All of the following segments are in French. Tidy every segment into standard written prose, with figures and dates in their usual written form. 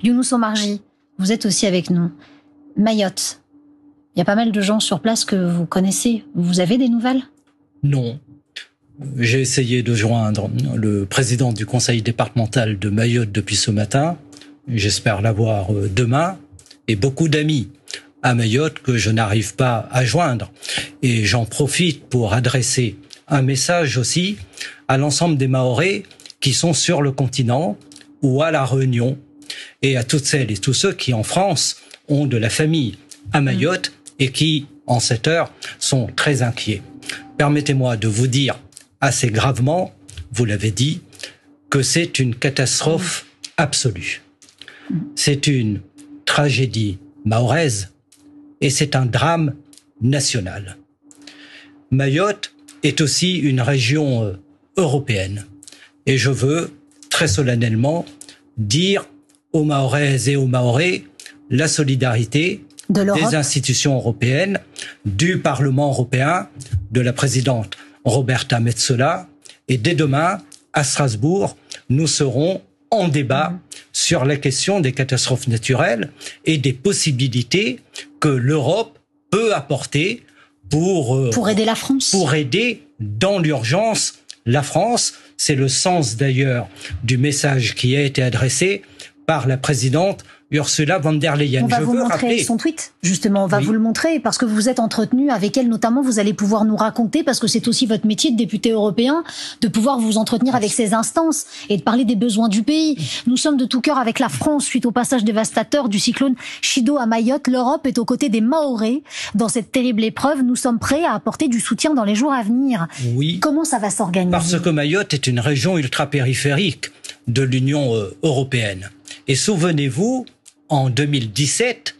Younous Omarjee, vous êtes aussi avec nous. Mayotte, il y a pas mal de gens sur place que vous connaissez. Vous avez des nouvelles? Non. J'ai essayé de joindre le président du conseil départemental de Mayotte depuis ce matin. J'espère l'avoir demain. Et beaucoup d'amis à Mayotte que je n'arrive pas à joindre. Et j'en profite pour adresser un message aussi à l'ensemble des Mahorais qui sont sur le continent ou à La Réunion, et à toutes celles et tous ceux qui, en France, ont de la famille à Mayotte et qui, en cette heure, sont très inquiets. Permettez-moi de vous dire assez gravement, vous l'avez dit, que c'est une catastrophe absolue. C'est une tragédie mahoraise et c'est un drame national. Mayotte est aussi une région européenne. Et je veux très solennellement dire aux Mahoraises et aux Mahorais la solidarité des institutions européennes, du Parlement européen, de la présidente Roberta Metsola. Et dès demain, à Strasbourg, nous serons en débat sur la question des catastrophes naturelles et des possibilités que l'Europe peut apporter pour aider la France. Pour aider dans l'urgence la France. C'est le sens d'ailleurs du message qui a été adressé par la présidente Ursula von der Leyen. On va vous montrer son tweet, justement, on va vous le montrer, parce que vous vous êtes entretenu avec elle, notamment, vous allez pouvoir nous raconter, parce que c'est aussi votre métier de député européen, de pouvoir vous entretenir avec ces instances et de parler des besoins du pays. Nous sommes de tout cœur avec la France suite au passage dévastateur du cyclone Chido à Mayotte. L'Europe est aux côtés des Mahorais dans cette terrible épreuve. Nous sommes prêts à apporter du soutien dans les jours à venir. Oui. Comment ça va s'organiser? Parce que Mayotte est une région ultra-périphérique de l'Union européenne. Et souvenez-vous, en 2017,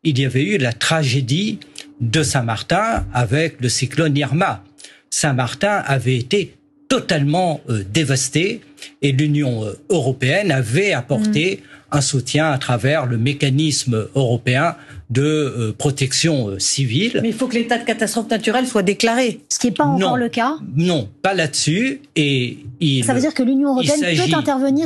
il y avait eu la tragédie de Saint-Martin avec le cyclone Irma. Saint-Martin avait été totalement dévasté et l'Union européenne avait apporté un soutien à travers le mécanisme européen de protection civile. Mais il faut que l'état de catastrophe naturelle soit déclaré. Ce qui n'est pas encore le cas. Non, pas là-dessus. Et ça veut dire que l'Union européenne peut intervenir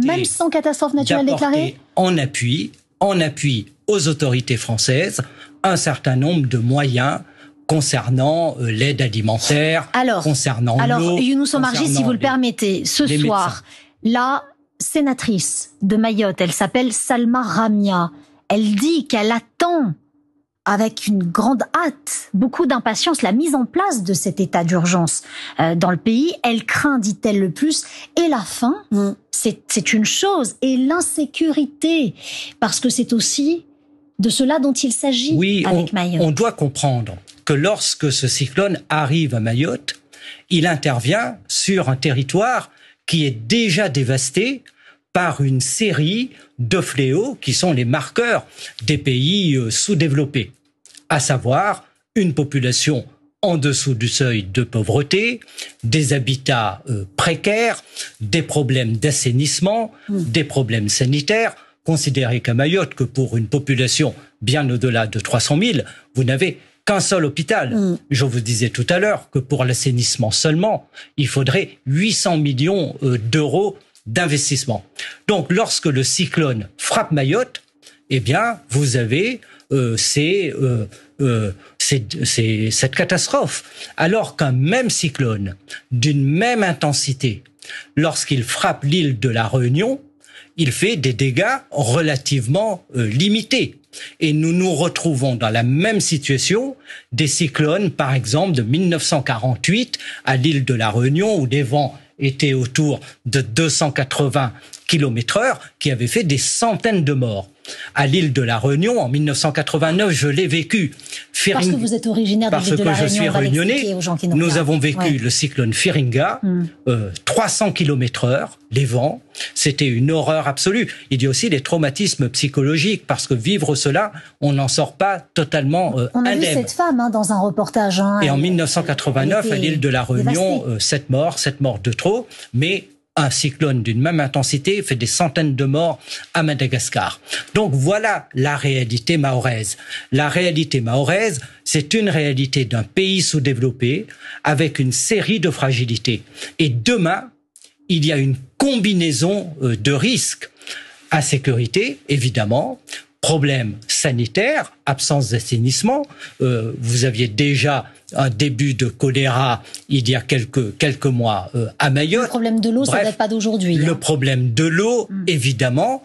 même sans catastrophe naturelle déclarée? En appui aux autorités françaises, un certain nombre de moyens concernant l'aide alimentaire, concernant l'eau. Alors, Younous Omarjee, si vous le permettez, ce soir, la sénatrice de Mayotte, elle s'appelle Salma Ramia. Elle dit qu'elle attend avec une grande hâte, beaucoup d'impatience, la mise en place de cet état d'urgence dans le pays. Elle craint, dit-elle, le plus, et la faim, c'est une chose, et l'insécurité, parce que c'est aussi de cela dont il s'agit avec Mayotte. On doit comprendre que lorsque ce cyclone arrive à Mayotte, il intervient sur un territoire qui est déjà dévasté par une série de fléaux qui sont les marqueurs des pays sous-développés, à savoir une population en dessous du seuil de pauvreté, des habitats précaires, des problèmes d'assainissement, des problèmes sanitaires. Considérez qu'à Mayotte, que pour une population bien au-delà de 300 000, vous n'avez qu'un seul hôpital. Je vous disais tout à l'heure que pour l'assainissement seulement, il faudrait 800 millions d'euros d'investissement. Donc, lorsque le cyclone frappe Mayotte, eh bien, vous avez cette catastrophe. Alors qu'un même cyclone, d'une même intensité, lorsqu'il frappe l'île de la Réunion, il fait des dégâts relativement limités. Et nous nous retrouvons dans la même situation des cyclones, par exemple, de 1948 à l'île de la Réunion, où les vents étaient autour de 280 km/h, qui avaient fait des centaines de morts. À l'île de la Réunion, en 1989, je l'ai vécu. Parce que vous êtes originaire de l'île de la Réunion, parce que je suis réunionnais, nous avons vécu le cyclone Firinga, 300 km/h, les vents, c'était une horreur absolue. Il y a aussi les traumatismes psychologiques, parce que vivre cela, on n'en sort pas totalement indemne. On a vu cette femme dans un reportage. Et en 1989, à l'île de la Réunion, 7 morts de trop, mais un cyclone d'une même intensité fait des centaines de morts à Madagascar. Donc voilà la réalité mahoraise. La réalité mahoraise, c'est une réalité d'un pays sous-développé avec une série de fragilités. Et demain, il y a une combinaison de risques Insécurité, évidemment. Problème sanitaire, absence d'assainissement. Vous aviez déjà un début de choléra il y a quelques mois à Mayotte. Le problème de l'eau, ça ne date pas d'aujourd'hui. Le problème de l'eau, évidemment,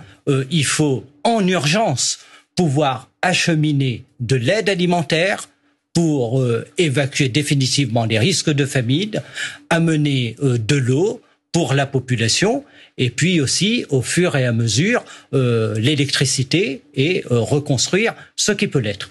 il faut en urgence pouvoir acheminer de l'aide alimentaire pour évacuer définitivement les risques de famine, amener de l'eau pour la population, et puis aussi, au fur et à mesure, l'électricité et reconstruire ce qui peut l'être.